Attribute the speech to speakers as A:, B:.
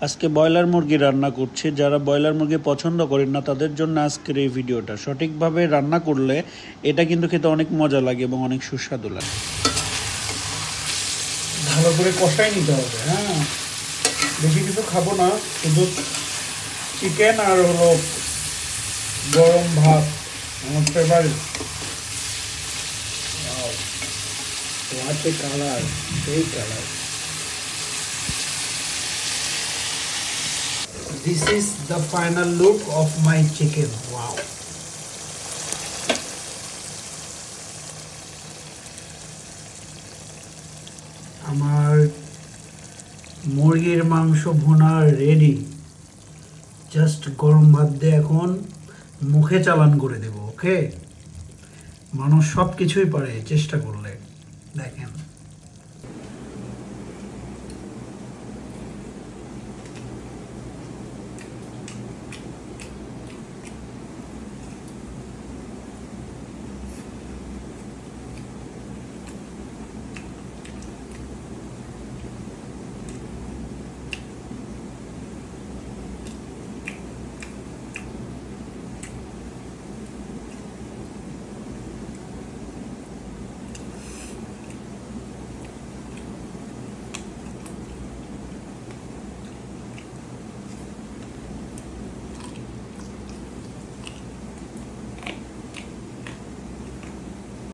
A: আজকে ব্রয়লার মুরগি রান্না করছি। যারা ব্রয়লার মুরগি পছন্দ করেন না তাদের জন্য আজকের এই ভিডিওটা। সঠিকভাবে রান্না করলে এটা কিন্তু খেতে অনেক মজা লাগে এবং অনেক সুস্বাদু লাগে। ভালো করে কষাই নিতে হবে। হ্যাঁ, বেশি কিছু খাবো না, শুধু চিকেন আর হলো গরম ভাত, আমার ফেভারিট। What a color, সেই colour. This is the final look of my chicken. Wow. আমার মুরগির মাংস ভুনা রেডি। জাস্ট গরম ভাত দিয়ে এখন মুখে চালান করে দেব। ওকে, মানুষ সব কিছুই পারে চেষ্টা করলে। দেখেন।